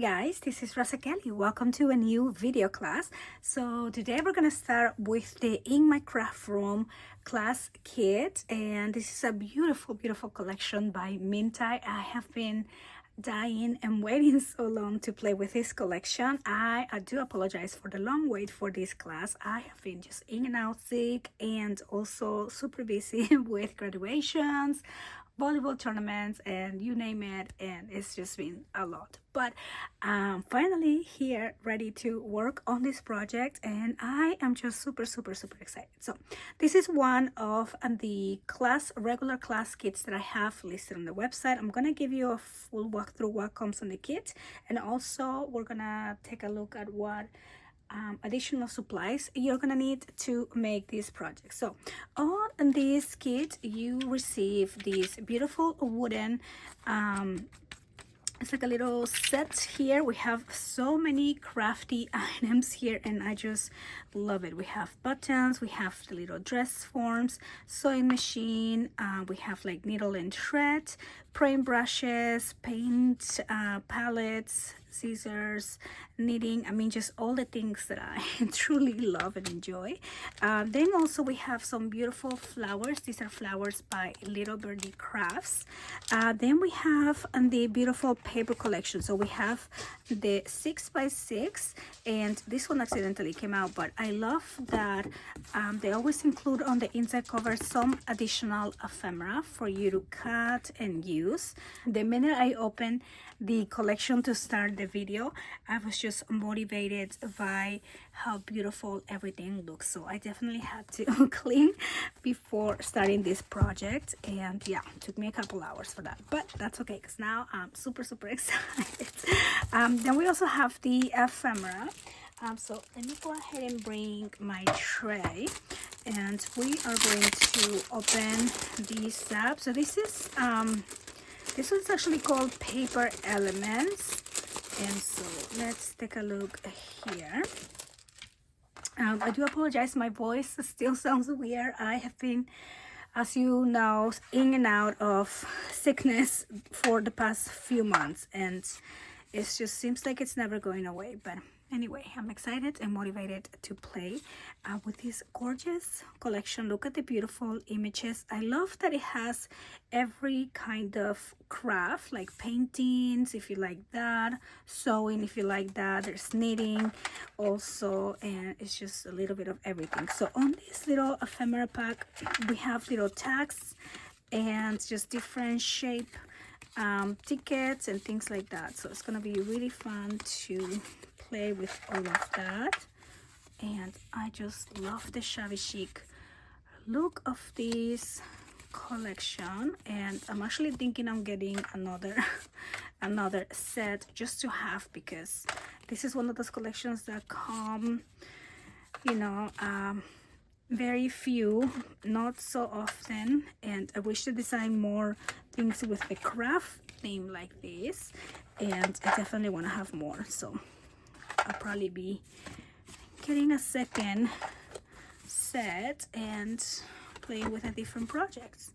guys, this is Rosa Kelly. Welcome to a new video class. So today we're gonna start with the In My Craft Room class kit, and this is a beautiful collection by Mintai. I have been dying and waiting so long to play with this collection. I do apologize for the long wait for this class. I have been just in and out sick and also super busy with graduations, volleyball tournaments, and you name it, and it's just been a lot, but finally here ready to work on this project, and I am just super excited. So this is one of the regular class kits that I have listed on the website. I'm gonna give you a full walkthrough what comes on the kit, and also we're gonna take a look at what additional supplies you're gonna need to make this project. So on this kit you receive this beautiful wooden it's like a little set here. We have so many crafty items here and I just love it. We have buttons, we have the little dress forms, sewing machine, we have like needle and thread, praying brushes, paint palettes, scissors, knitting. I mean, just all the things that I truly love and enjoy. Then also we have some beautiful flowers. These are flowers by Little Birdie Crafts. Then we have the beautiful paper collection. So we have the 6x6, and this one accidentally came out, but I love that they always include on the inside cover some additional ephemera for you to cut and use. The minute I opened the collection to start the video, I was just motivated by how beautiful everything looks. So I definitely had to clean before starting this project, and yeah, it took me a couple hours for that, but that's okay because now I'm super excited. Then we also have the ephemera. So let me go ahead and bring my tray, and we are going to open these up. So this one's actually called Paper Elements, and so let's take a look here. I do apologize, my voice still sounds weird. I have been, as you know, in and out of sickness for the past few months, and it just seems like it's never going away. But anyway, I'm excited and motivated to play with this gorgeous collection. Look at the beautiful images. I love that it has every kind of craft, like paintings if you like that, sewing if you like that, there's knitting also, and it's just a little bit of everything. So on this little ephemera pack we have little tags and just different shape tickets and things like that. So it's gonna be really fun to play with all of that, and I just love the shabby chic look of this collection, and I'm actually thinking I'm getting another set just to have, because this is one of those collections that come, you know, very few, not so often, and I wish to design more things with the craft theme like this, and I definitely want to have more. So I'll probably be getting a second set and playing with the different projects.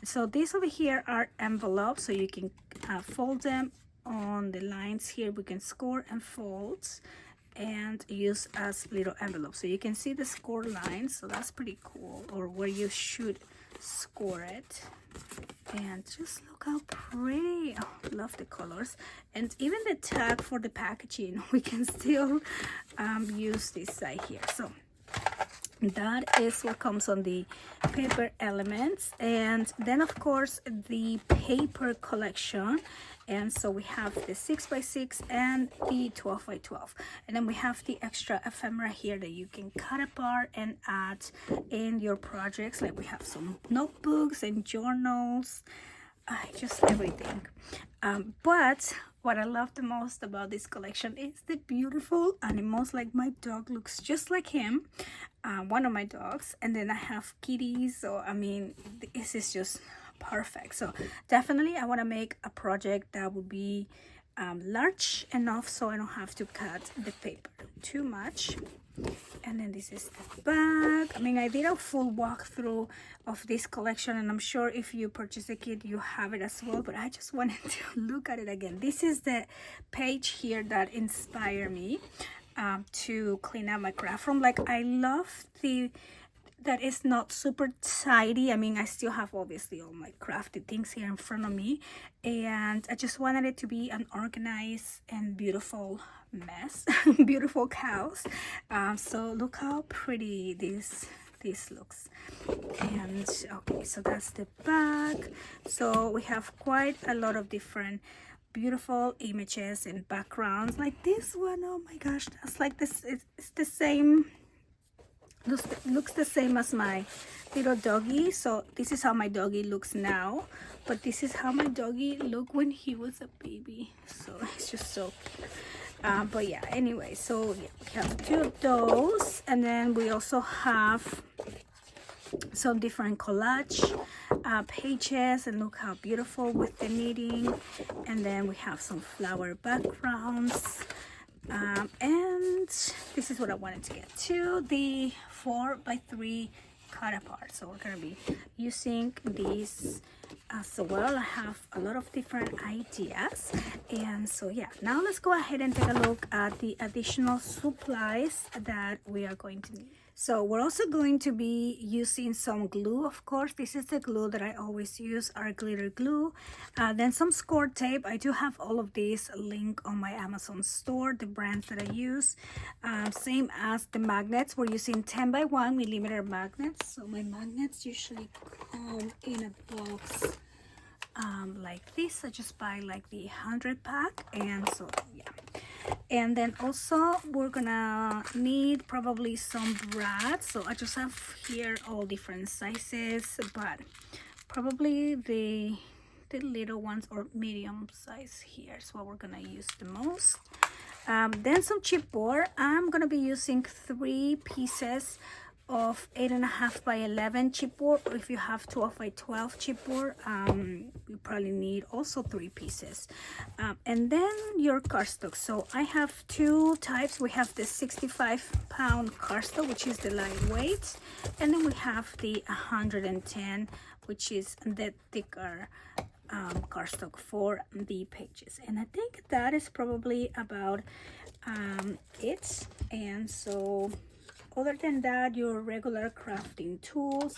So these over here are envelopes, so you can fold them on the lines here. We can score and fold and use as little envelopes, so you can see the score lines, so that's pretty cool, or where you should score it. And just look how pretty. Oh, love the colors, and even the tag for the packaging we can still use this side here. So that is what comes on the Paper Elements, and then of course the paper collection. And so we have the 6x6 and the 12x12, and then we have the extra ephemera here that you can cut apart and add in your projects. Like we have some notebooks and journals, just everything. But what I love the most about this collection is the beautiful animals. Like my dog looks just like him, one of my dogs, and then I have kitties. So I mean, this is just perfect. So definitely I want to make a project that will be large enough so I don't have to cut the paper. too much. And then this is the bag. I mean, I did a full walkthrough of this collection, and I'm sure if you purchase a kit, you have it as well, but I just wanted to look at it again. This is the page here that inspired me to clean out my craft room. Like, I love that it's not super tidy. I mean, I still have obviously all my crafty things here in front of me, and I just wanted it to be an organized and beautiful mess. Beautiful cows. So look how pretty this looks. And okay, so that's the bag. So we have quite a lot of different beautiful images and backgrounds, like this one. Oh my gosh, that's like this. It's the same. Looks the same as my little doggy. So this is how my doggy looks now, but this is how my doggy looked when he was a baby. So it's just so but yeah, anyway, so yeah, we have 2 of those, and then we also have some different collage pages, and look how beautiful with the knitting. And then we have some flower backgrounds. And this is what I wanted to get to, the 4x3 cut apart. So we're gonna be using these as well. I have a lot of different ideas, and so yeah, now let's go ahead and take a look at the additional supplies that we are going to need. So we're also going to be using some glue, of course. This is the glue that I always use, our glitter glue. Then some score tape. I do have all of these linked on my Amazon store, the brands that I use. Same as the magnets. We're using 10 by 1 millimeter magnets. So my magnets usually come in a box like this. I just buy like the 100 pack, and so yeah. And then also we're gonna need probably some brads. So I just have here all different sizes, but probably the little ones or medium size here is what we're gonna use the most. Then some chipboard. I'm gonna be using 3 pieces of 8.5 by 11 chipboard, or if you have 12 by 12 chipboard, you probably need also 3 pieces. And then your cardstock. So I have 2 types. We have the 65-pound cardstock, which is the lightweight, and then we have the 110, which is the thicker cardstock for the pages. And I think that is probably about it. And so other than that, your regular crafting tools.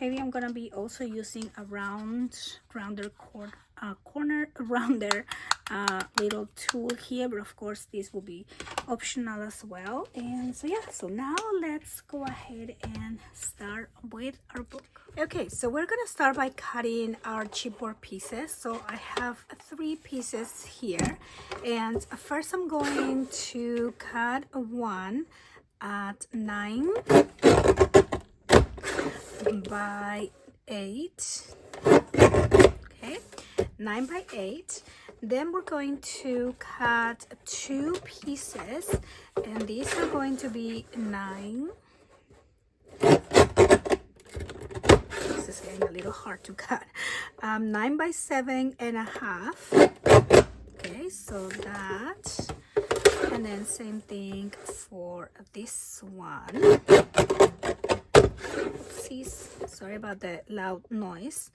Maybe I'm gonna be also using a rounder little tool here, but of course this will be optional as well. And so yeah, so now let's go ahead and start with our book. Okay, so we're gonna start by cutting our chipboard pieces. So I have 3 pieces here, and first I'm going to cut one at 9 by 8. Okay, 9 by 8. Then we're going to cut 2 pieces, and these are going to be 9. This is getting a little hard to cut. 9 by 7.5. Okay, so that. And then same thing for this one. Oopsies, sorry about the loud noise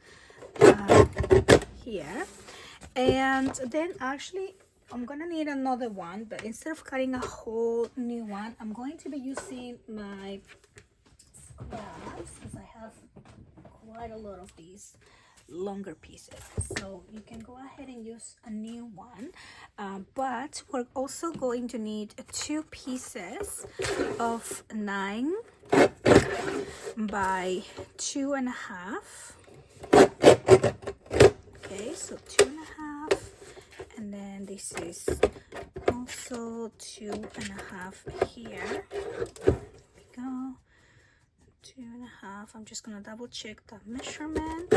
here. And then actually I'm gonna need another one, but instead of cutting a whole new one, I'm going to be using my scraps, because I have quite a lot of these longer pieces. So you can go ahead and use a new one, but we're also going to need 2 pieces of 9 by 2.5. Okay, so 2.5, and then this is also 2.5 here. There we go. 2.5. I'm just gonna double check the measurement.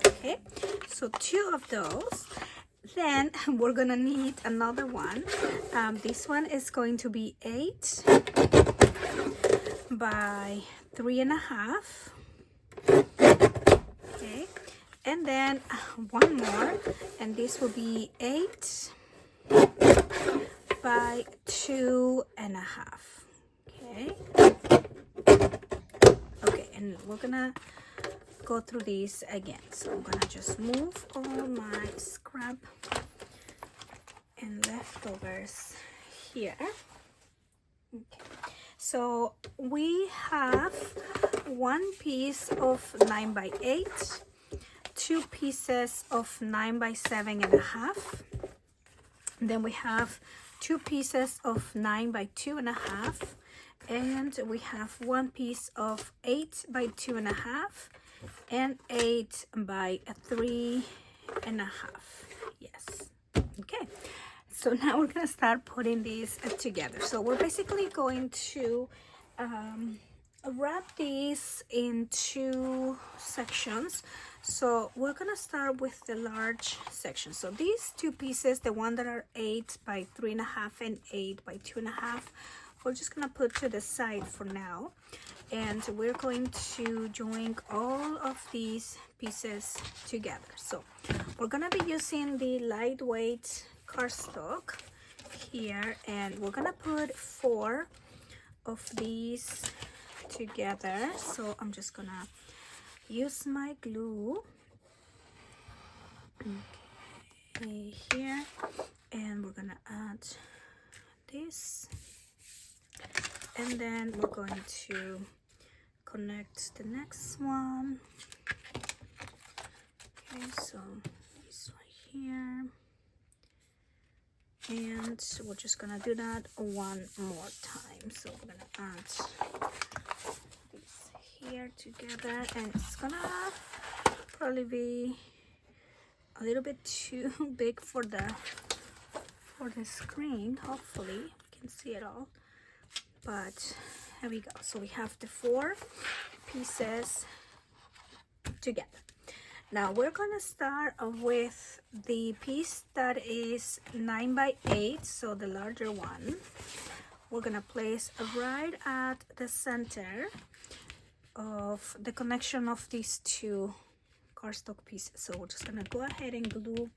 Okay, so 2 of those. Then we're gonna need another one. This one is going to be 8 by 3.5. Okay, and then one more, and this will be 8 by 2.5. Okay. Okay, and we're gonna go through these again. So I'm gonna just move all my scrap and leftovers here. Okay, so we have one piece of 9x8, two pieces of 9x7.5. Then we have two pieces of 9x2.5, and we have one piece of 8x2.5 and 8x3.5. Yes. Okay. So now we're gonna start putting these together. So we're basically going to wrap these in two sections. So we're gonna start with the large section. So these two pieces, the one that are 8x3.5 and 8x2.5, we're just gonna put to the side for now, and we're going to join all of these pieces together. So we're gonna be using the lightweight cardstock here, and we're gonna put 4 of these together. So I'm just gonna use my glue, okay, here, and we're gonna add this, and then we're going to connect the next one. Okay, so this right here, and we're just gonna do that one more time. So we're gonna add these here together, and it's gonna probably be a little bit too big for the screen. Hopefully you can see it all, but here we go. So we have the 4 pieces together. Now we're gonna start with the piece that is 9x8, so the larger one. We're gonna place right at the center of the connection of these two cardstock pieces. So we're just gonna go ahead and glue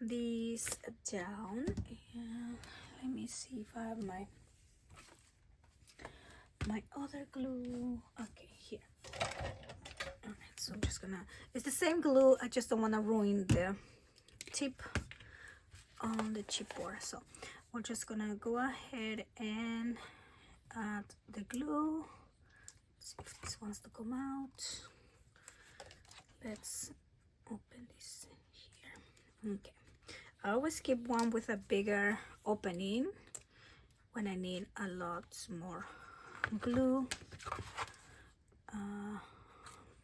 these down. And let me see if I have my other glue. Okay, here. All right, so I'm just gonna, it's the same glue, I just don't want to ruin the tip on the chipboard. So we're just gonna go ahead and add the glue. Let's see if this wants to come out. Let's open this here. Okay, I always keep one with a bigger opening when I need a lot more glue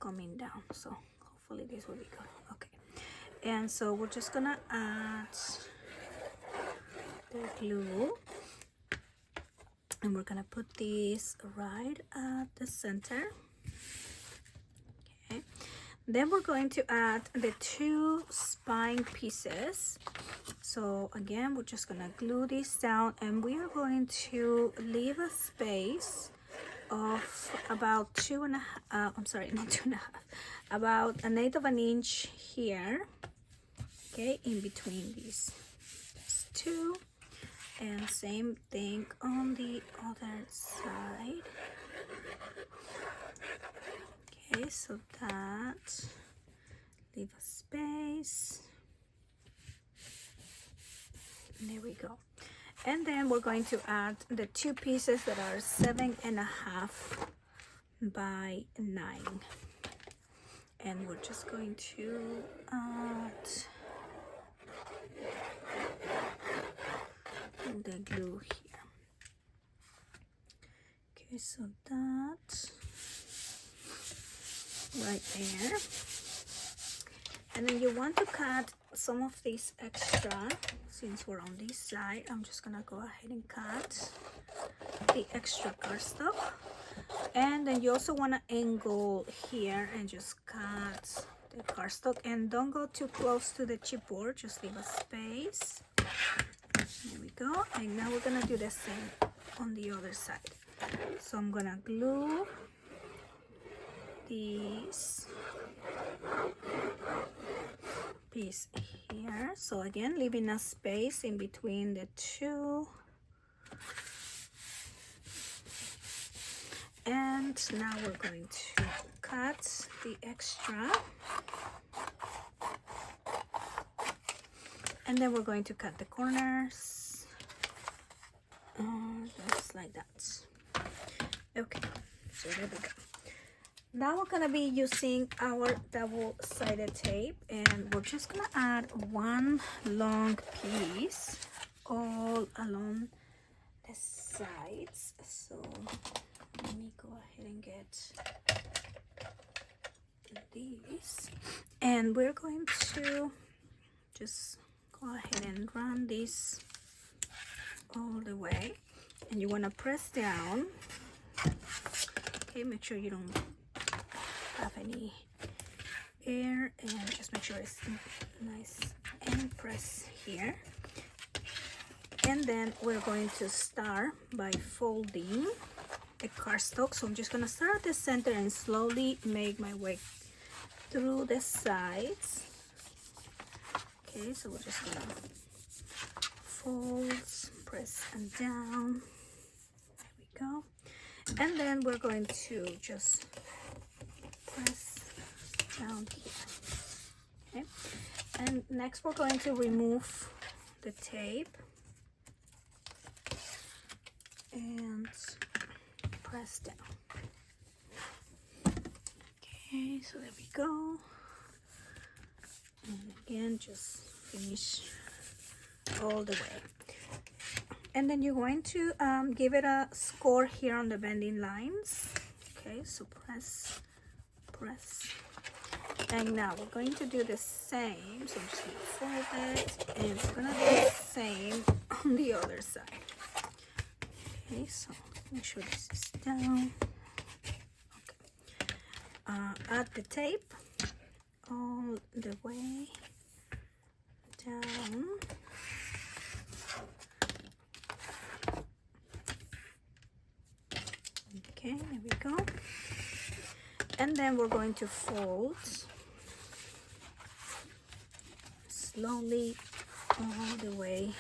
coming down. So hopefully this will be good. Okay, and so we're just gonna add the glue, and we're gonna put these right at the center. Okay, then we're going to add the 2 spine pieces. So again, we're just gonna glue these down, and we are going to leave a space of about 2.5, I'm sorry, not 2.5, about 1/8 of an inch here. Okay, in between these 2, and same thing on the other side. Okay, so that, leave a space. There we go. And then we're going to add the 2 pieces that are 7.5 by 9, and we're just going to add the glue here. Okay, so that right there, and then you want to cut some of these extra. Since we're on this side, I'm just gonna go ahead and cut the extra cardstock, and then you also want to angle here and just cut the cardstock, and don't go too close to the chipboard, just leave a space. There we go. And now we're gonna do the same on the other side. So I'm gonna glue these piece here. So again, leaving a space in between the 2 And now we're going to cut the extra. And then we're going to cut the corners. Just like that. Okay, so there we go. Now we're gonna be using our double-sided tape, and we're just gonna add one long piece all along the sides. So let me go ahead and get these, and we're going to just go ahead and run this all the way, and you want to press down. Okay, make sure you don't have any air, and just make sure it's nice and press here. And then we're going to start by folding the cardstock. So I'm just gonna start at the center and slowly make my way through the sides. Okay, so we're just gonna fold, press and down. There we go. And then we're going to just press down here. Okay, and next we're going to remove the tape and press down. Okay, so there we go. And again, just finish all the way. And then you're going to give it a score here on the bending lines. Okay, so press. And now we're going to do the same. So I'm just going to fold it, and we're going to do the same on the other side. Okay, so make sure this is down. Okay. Add the tape all the way down. Okay, there we go. And then we're going to fold slowly all the way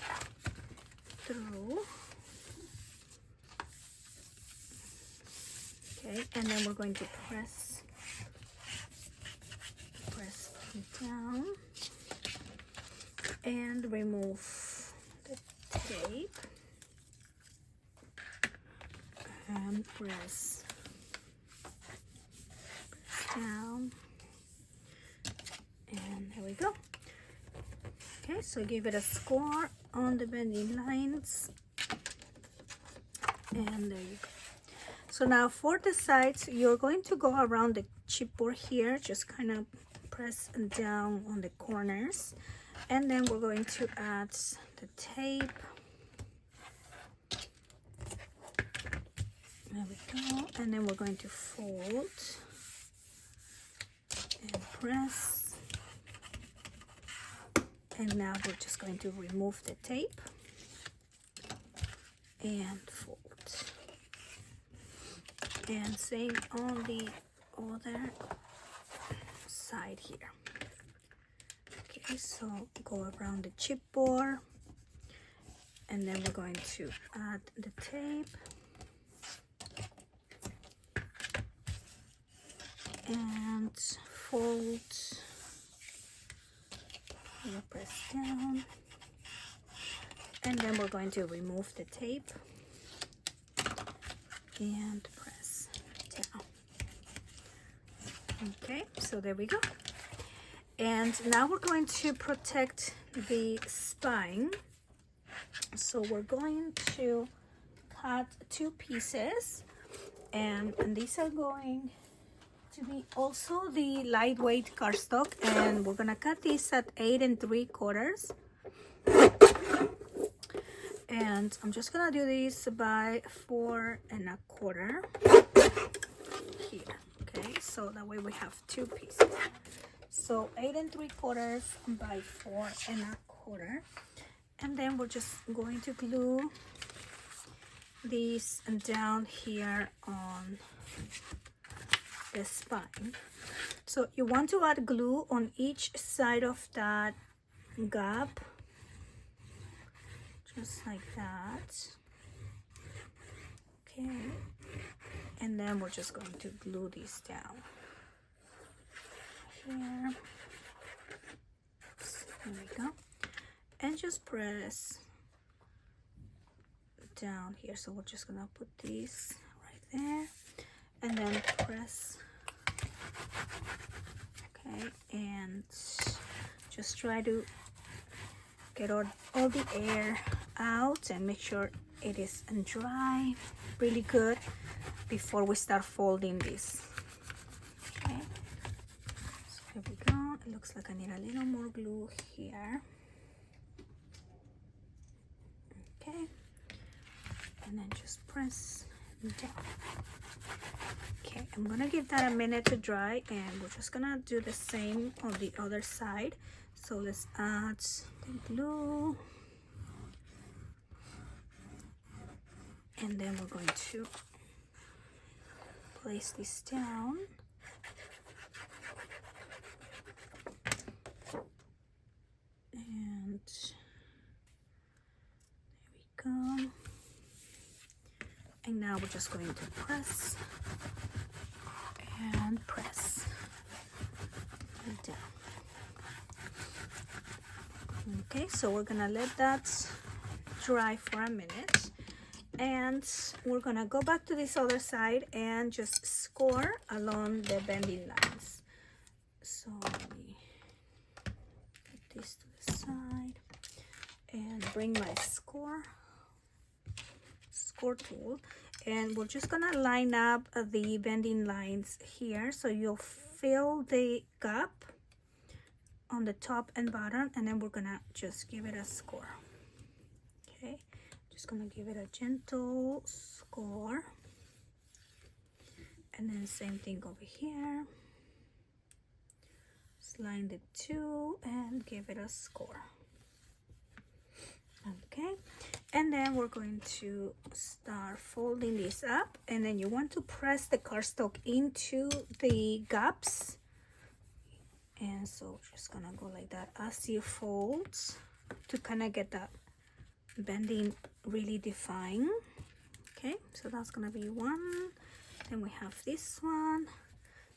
through. Okay, and then we're going to press down and remove the tape and press down, and there we go. Okay, so give it a score on the bending lines, and there you go. So now for the sides, you're going to go around the chipboard here, just kind of press down on the corners, and then we're going to add the tape. There we go. And then we're going to fold and press, and now we're just going to remove the tape and fold. And same on the other side here. Okay, so go around the chipboard, and then we're going to add the tape and fold. We'll press down, and then we're going to remove the tape and press down. Okay, so there we go. And now we're going to protect the spine. So we're going to cut two pieces, and these are going to be also the lightweight cardstock, and we're gonna cut this at 8 3/4. And I'm just gonna do this by 4 1/4 here. Okay, so that way we have two pieces. So 8 3/4 by 4 1/4, and then we're just going to glue these down here on the spine. So you want to add glue on each side of that gap, just like that. Okay, and then we're just going to glue this down here. There we go, and just press down here. So we're just gonna put this right there, and then press. Okay, and just try to get all the air out and make sure it is dry really good before we start folding this. Okay, so here we go. It looks like I need a little more glue here. Okay, and then just press down. Okay, I'm gonna give that a minute to dry, and we're just gonna do the same on the other side. So let's add the glue, and then we're going to place this down. And there we go. And now we're just going to press and press it down. Okay, so we're gonna let that dry for a minute, and we're gonna go back to this other side and just score along the bending lines. So let me put this to the side and bring my score tool, and we're just gonna line up the bending lines here, so you'll fill the gap on the top and bottom, and then we're gonna just give it a score. Okay, just gonna give it a gentle score, and then same thing over here. Line the two and give it a score. Okay, and then we're going to start folding this up, and then you want to press the cardstock into the gaps, and so we're just gonna go like that as you fold to kind of get that bending really defined. Okay, so that's gonna be one. Then we have this one,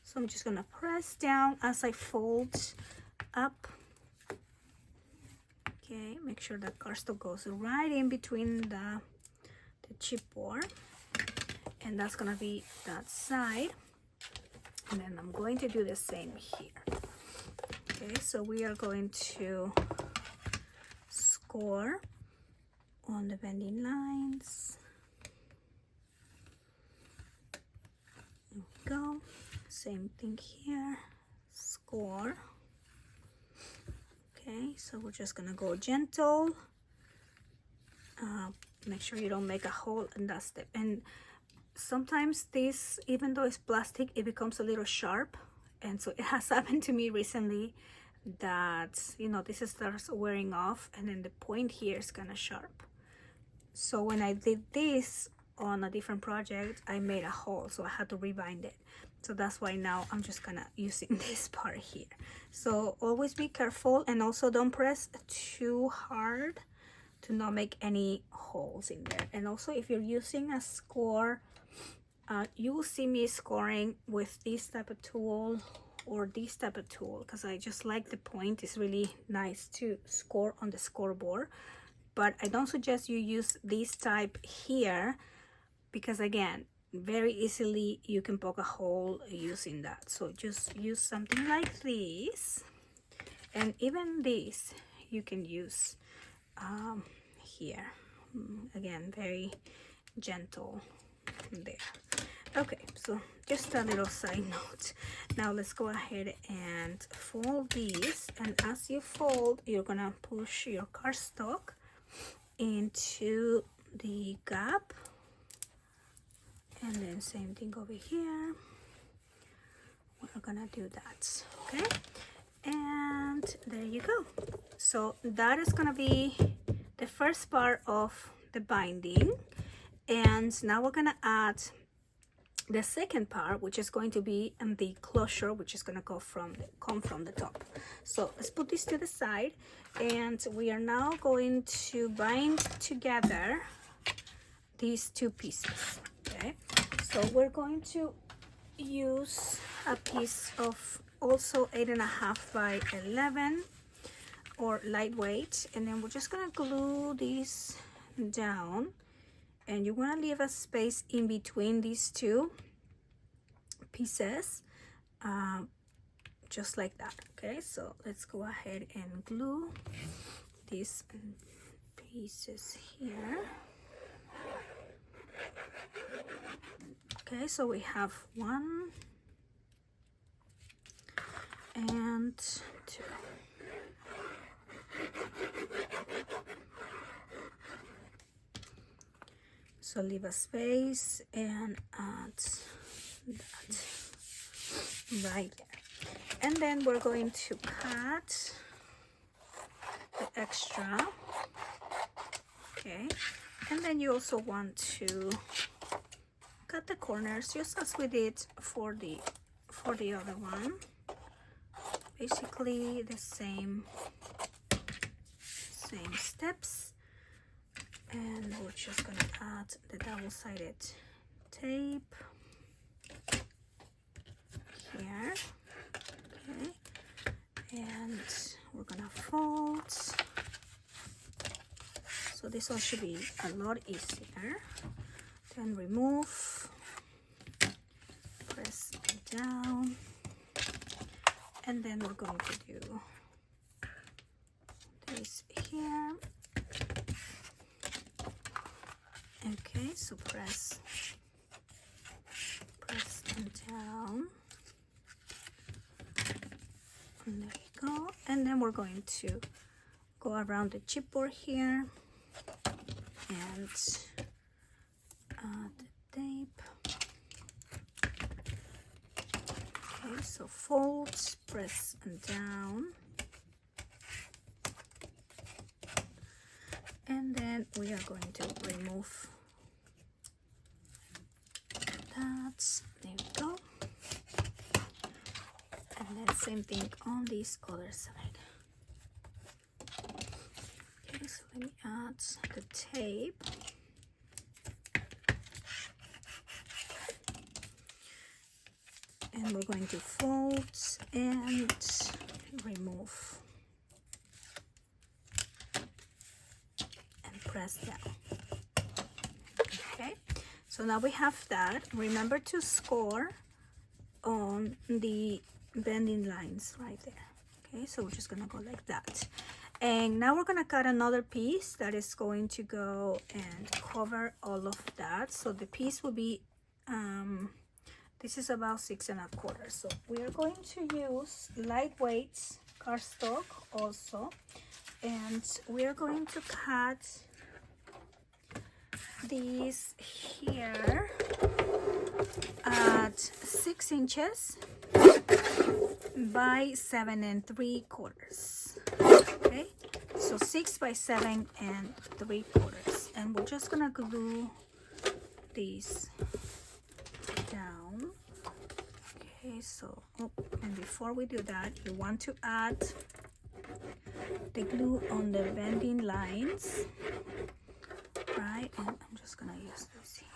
so I'm just gonna press down as I fold up. Okay, make sure that cardstock goes right in between the chipboard, and that's gonna be that side. And then I'm going to do the same here. Okay, so we are going to score on the bending lines. There we go. Same thing here. Score. Okay, so we're just gonna go gentle. Make sure you don't make a hole in that step. And sometimes this, even though it's plastic, it becomes a little sharp. And so it has happened to me recently that, you know, this starts wearing off, and then the point here is kind of sharp. So when I did this on a different project, I made a hole, so I had to rebind it. So that's why now I'm just gonna using this part here. So always be careful, and also don't press too hard to not make any holes in there. And also, if you're using a score, you will see me scoring with this type of tool or this type of tool, because I just like the point. It's really nice to score on the scoreboard, but I don't suggest you use this type here, because again, very easily you can poke a hole using that. So just use something like this, and even this you can use here. Again, very gentle there. Okay, so just a little side note. Now let's go ahead and fold these, and as you fold, you're gonna push your cardstock into the gap, and then same thing over here. We're gonna do that. Okay, and there you go. So that is gonna be the first part of the binding, and now we're gonna add the second part, which is going to be the closure, which is going to come from the top. So let's put this to the side, and we are now going to bind together these two pieces. Okay, So we're going to use a piece of also 8.5 by 11 or lightweight, and then we're just gonna glue this down, and you want to leave a space in between these two pieces, just like that. Okay, so let's go ahead and glue these pieces here. Okay, so we have 1 and 2. So leave a space and add that right there. And then we're going to cut the extra. Okay, and then you also want to cut the corners just as we did for the other one. Basically the same steps, and we're just gonna add the double-sided tape here. Okay, and we're gonna fold. So this one should be a lot easier. Then remove, press down, and then we're going to do this here. Okay, so press and down, and there you go. And then we're going to go around the chipboard here and add the tape. Okay, so fold, press and down, and then we are going to remove that. There we go. And then same thing on this other side. Okay, so let me add the tape. And we're going to fold and remove and press down. Okay, so now we have that. Remember to score on the bending lines right there. Okay, so we're just gonna go like that. And now we're gonna cut another piece that is going to go and cover all of that. So the piece will be this is about 6 1/4. So we are going to use lightweight cardstock also, and we are going to cut these here at 6 inches by 7 3/4. Okay, so 6 by 7 3/4, and we're just gonna glue these down. Okay, so and before we do that, you want to add the glue on the bending lines, right? And I'm just gonna use this here.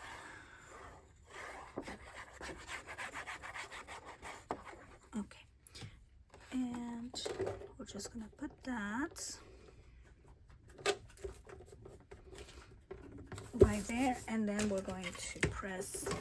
Okay, and we're just gonna put that right there, and then we're going to press down.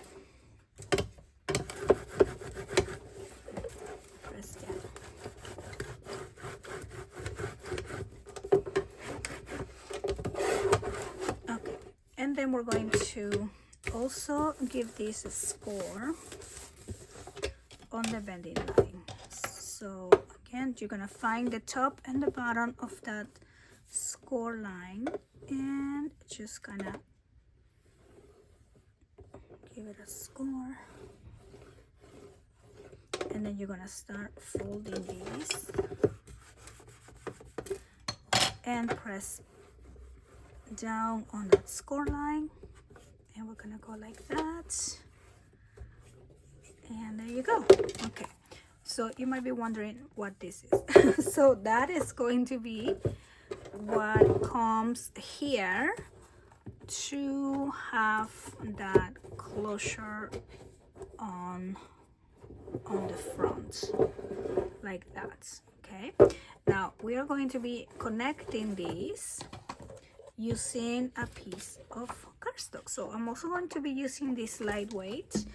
Okay, and then we're going to also give this a score on the bending line. So again, you're gonna find the top and the bottom of that score line and just gonna give it a score, and then you're gonna start folding these and press down on that score line, and we're gonna go like that, and there you go. Okay, so you might be wondering what this is. So that is going to be what comes here to have that closure on the front like that. Okay, now we are going to be connecting these using a piece of cardstock. So I'm also going to be using this lightweight,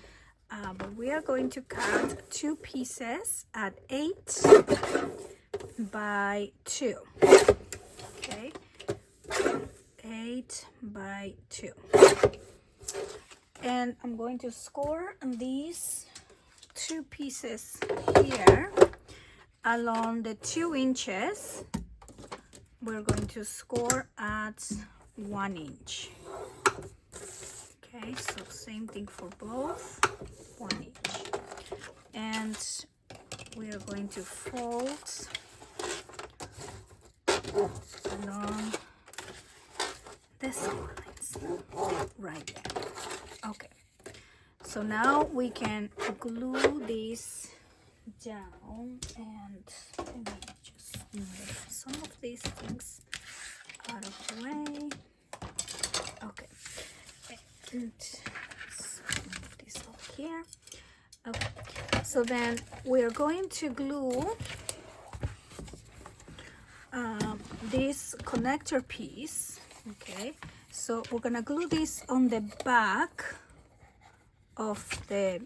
but we are going to cut 2 pieces at 8 by 2. Okay, 8 by 2. And I'm going to score these 2 pieces here along the 2 inches. We're going to score at 1 inch. Okay, so same thing for both, 1 inch. And we are going to fold along the score lines right there. Okay, so now we can glue this down, and let me just move some of these things out of the way. Okay, and let's move this over here. Okay, so then we're going to glue this connector piece. Okay, so we're gonna glue this on the back of the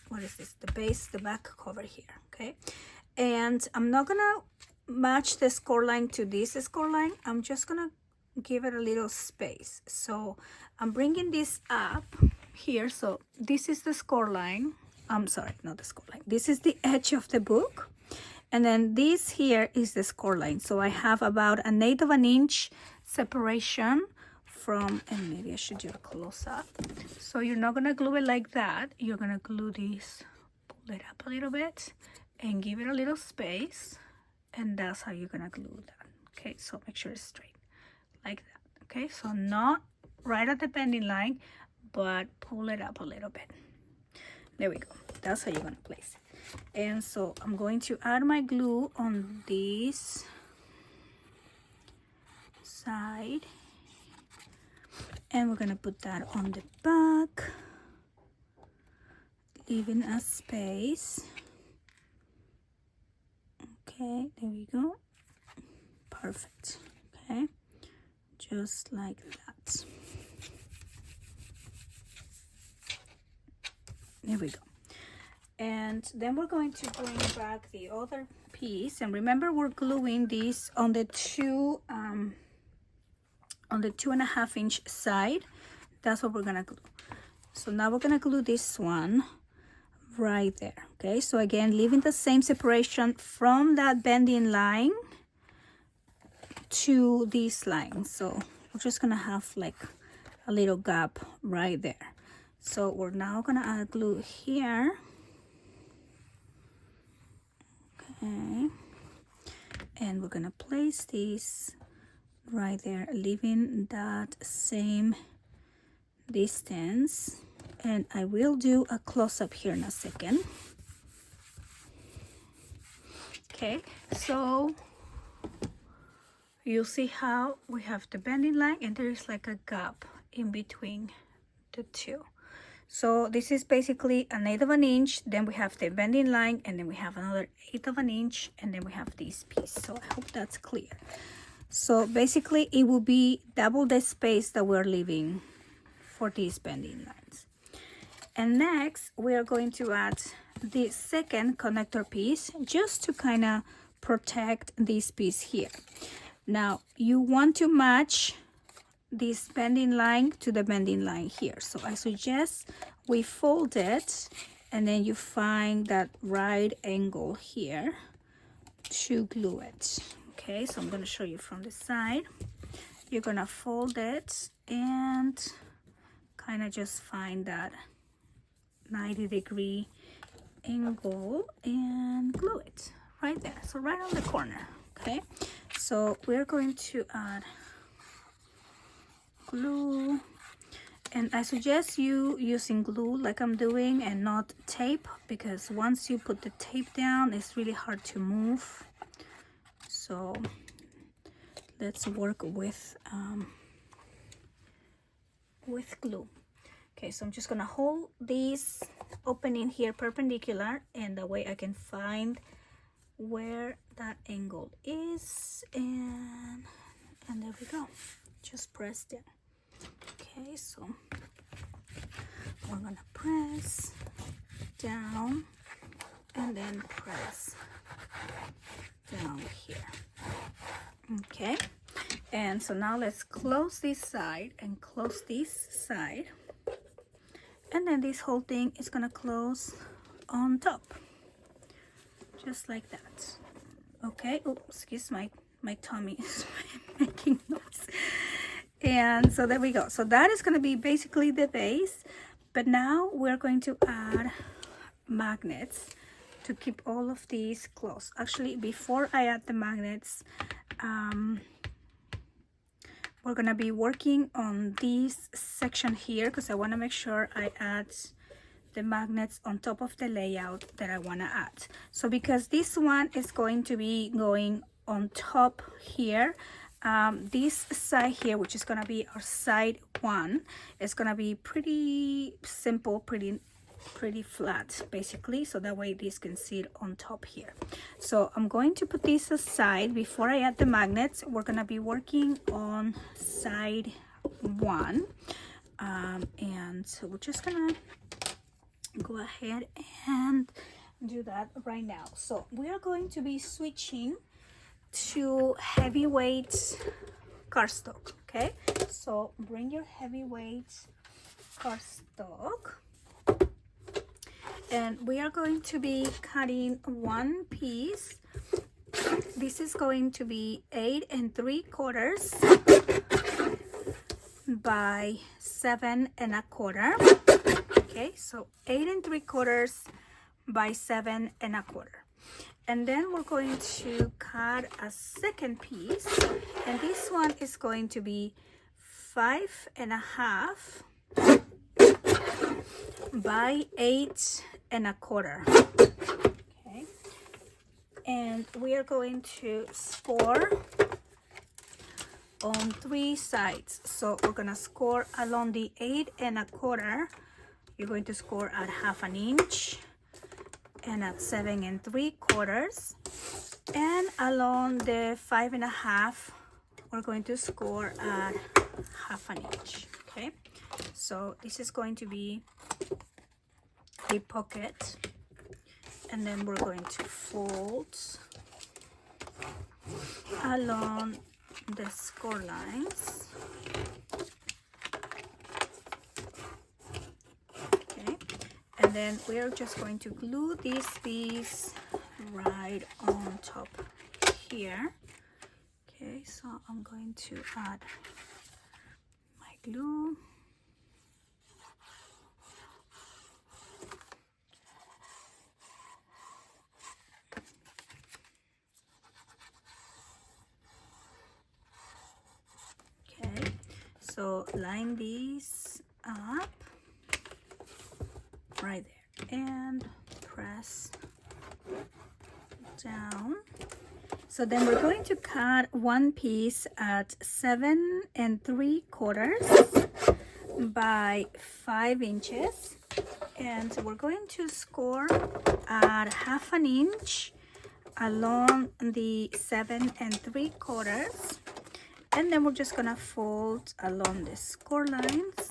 what is this, the base, the back cover here. Okay, and I'm not gonna match the score line to this score line. I'm just gonna give it a little space. So I'm bringing this up here. So this is the score line. I'm sorry, not the score line. This is the edge of the book, and then this here is the score line. So I have about 1/8 of an inch separation from, and maybe I should do a close-up. So you're not gonna glue it like that. You're gonna glue this, pull it up a little bit and give it a little space, and that's how you're gonna glue that. Okay, so make sure it's straight like that. Okay, so not right at the bending line, but pull it up a little bit. There we go. That's how you're gonna place it. And so I'm going to add my glue on this side, and we're gonna put that on the back, leaving a space. Okay, there we go. Perfect. Okay, just like that. There we go. And then we're going to bring back the other piece, and remember we're gluing this on the 2.5 inch side. That's what we're gonna glue. So now we're gonna glue this one right there. Okay, so again, leaving the same separation from that bending line to this line. So we're just gonna have like a little gap right there. So we're now gonna add glue here. Okay, and we're gonna place this right there, leaving that same distance. And I will do a close-up here in a second. Okay, so you'll see how we have the bending line and there is like a gap in between the two. So this is basically 1/8 of an inch, then we have the bending line, and then we have another 1/8 of an inch, and then we have this piece. So I hope that's clear. So basically it will be double the space that we're leaving for these bending lines. And next we are going to add the second connector piece, just to kind of protect this piece here. Now you want to match this bending line to the bending line here. So I suggest we fold it, and then you find that right angle here to glue it. Okay, so I'm going to show you from the side. You're going to fold it and kind of just find that 90-degree angle and glue it right there. So right on the corner. Okay, so we're going to add glue, and I suggest you using glue like I'm doing and not tape, because once you put the tape down it's really hard to move. So let's work with glue. Okay, so I'm just gonna hold this opening here perpendicular, and that way I can find where that angle is, and there we go. Just press down. Okay, so we're gonna press down and then press down here. Okay, and so now let's close this side and close this side, and then this whole thing is gonna close on top, just like that. Okay, oh, excuse my tummy is making noise. And so there we go. So that is going to be basically the base, but now we're going to add magnets to keep all of these closed. Actually, before I add the magnets, we're going to be working on this section here, because I want to make sure I add the magnets on top of the layout that I want to add. So because this one is going to be going on top here, this side here, which is going to be our side one, is going to be pretty simple, pretty flat basically, so that way this can sit on top here. So I'm going to put this aside. Before I add the magnets, we're going to be working on side one, and so we're just gonna go ahead and do that right now. So we are going to be switching to heavyweight cardstock. Okay, so bring your heavyweight cardstock, and we are going to be cutting one piece. This is going to be 8 3/4 by 7 1/4. Okay, so 8 3/4 by 7 1/4. And then we're going to cut a second piece, and this one is going to be 5 1/2 by 8 1/4. Okay, and we are going to score on 3 sides. So we're gonna score along the 8 1/4. You're going to score at 1/2 inch, and at 7 3/4, and along the 5 1/2 we're going to score at 1/2 inch. Okay, so this is going to be a pocket, and then we're going to fold along the score lines. And then we're just going to glue this piece right on top here. Okay, so I'm going to add my glue. Okay, so line these up right there and press down. So then we're going to cut one piece at 7 3/4 by 5 inches, and we're going to score at 1/2 inch along the 7 3/4, and then we're just gonna fold along the score lines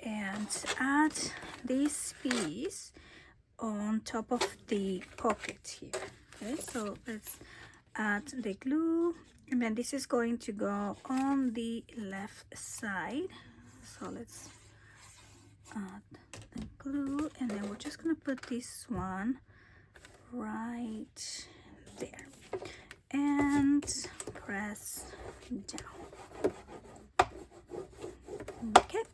and add this piece on top of the pocket here. Okay, so let's add the glue, and then this is going to go on the left side. So let's add the glue, and then we're just gonna put this one right there and press down. Okay,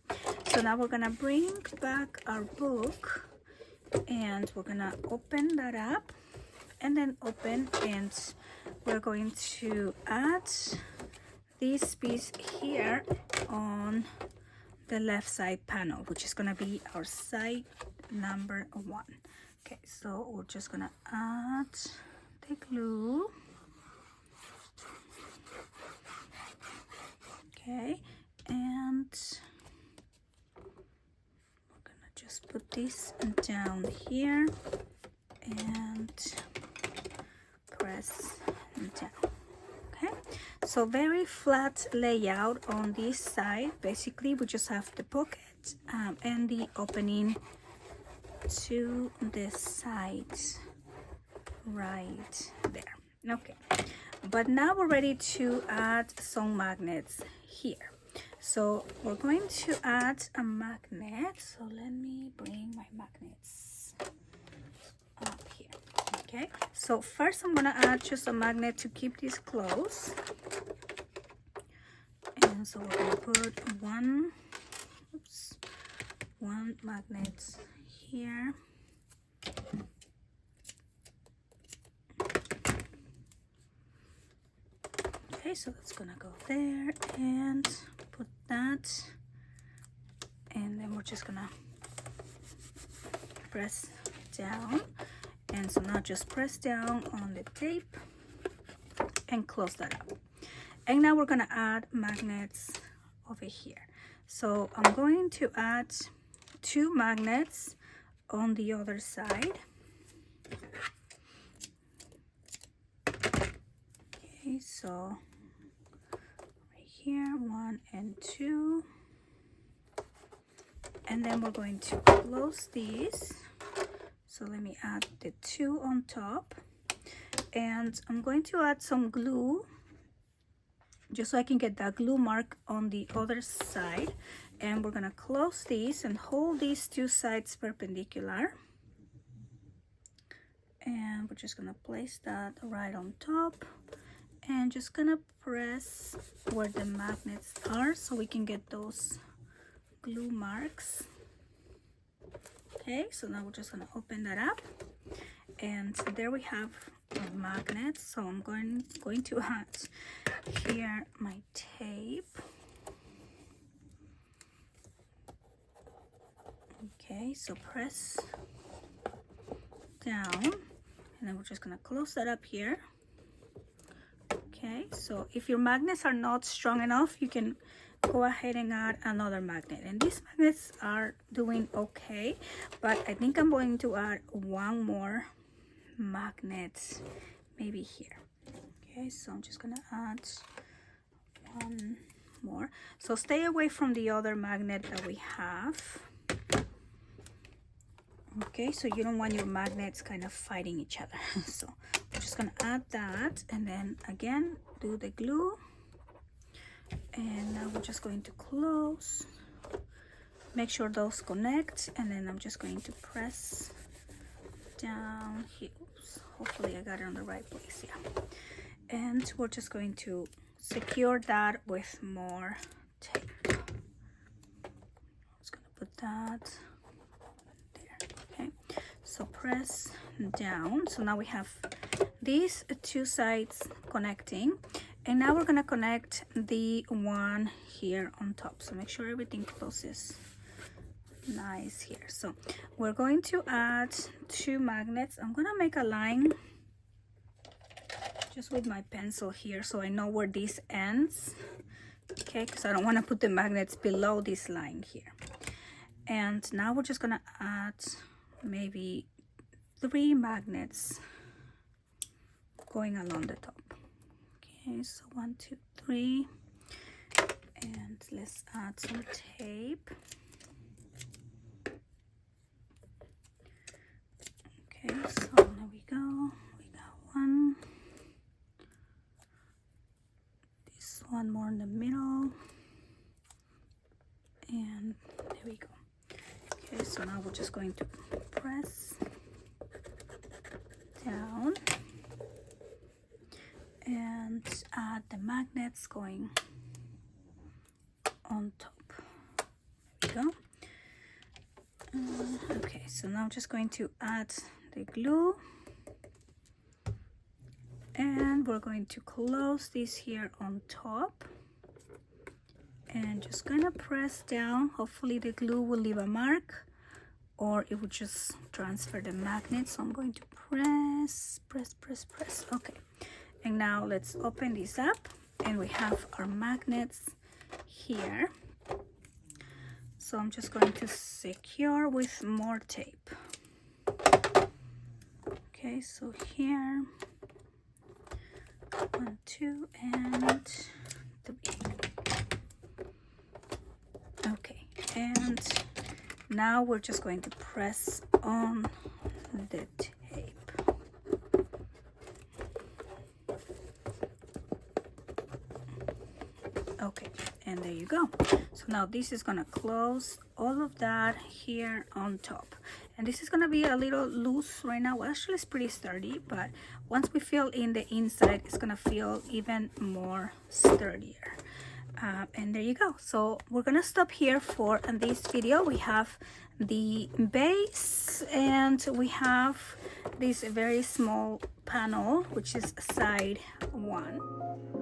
so now we're gonna bring back our book, and we're gonna open that up, and then open, and we're going to add this piece here on the left side panel, which is gonna be our side number 1. Okay, so we're just gonna add the glue Okay, and we're gonna just put this down here and press down. Okay, so very flat layout on this side. Basically, we just have the pocket and the opening to the side right there. Okay, but now we're ready to add some magnets here. So we're going to add a magnet. So let me bring my magnets up here. Okay, so first I'm gonna add just a magnet to keep this closed. And so we're gonna put one magnet here. Okay, so that's gonna go there and put that, and then we're just gonna press down. And so now just press down on the tape and close that up. And now we're gonna add magnets over here. So I'm going to add 2 magnets on the other side. Okay, so right here, 1 and 2. And then we're going to close these. So let me add the 2 on top. And I'm going to add some glue just so I can get that glue mark on the other side. And we're gonna close these and hold these 2 sides perpendicular. And we're just gonna place that right on top and just gonna press where the magnets are so we can get those glue marks. Okay, so now we're just gonna open that up, and there we have our magnets. So I'm going to add here my tape. Okay, so press down, and then we're just gonna close that up here. Okay, so if your magnets are not strong enough, you can go ahead and add another magnet. And these magnets are doing okay, but I think I'm going to add one more magnet maybe here. Okay, so I'm just gonna add one more. So stay away from the other magnet that we have. Okay, so you don't want your magnets kind of fighting each other. So we're just gonna add that, and then again do the glue. And now we're just going to close, make sure those connect, and then I'm just going to press down here. Oops, hopefully I got it on the right place. Yeah, and we're just going to secure that with more tape. I'm just gonna put that there. Okay, so press down. So now we have these 2 sides connecting. And now we're gonna connect the one here on top. So make sure everything closes nice here. So we're going to add 2 magnets. I'm gonna make a line just with my pencil here so I know where this ends. Okay, because I don't want to put the magnets below this line here. And now we're just gonna add maybe 3 magnets going along the top. Okay, so 1, 2, 3, and let's add some tape. Okay, so there we go. We got 1. This one more in the middle, and there we go. Okay, so now we're just going to press down and add the magnets going on top. There we go. Okay, so now I'm just going to add the glue, and we're going to close this here on top, and just gonna press down. Hopefully the glue will leave a mark, or it will just transfer the magnet. So I'm going to press. Okay, and now let's open this up, and we have our magnets here. So I'm just going to secure with more tape. Okay, so here, 1, 2, and 3. Okay, and now we're just going to press on the tape. Okay, and there you go. So now this is gonna close all of that here on top, and this is gonna be a little loose right now. Well, actually it's pretty sturdy, but once we fill in the inside, it's gonna feel even more sturdier. And there you go. So we're gonna stop here for this video. We have the base and we have this very small panel, which is side 1.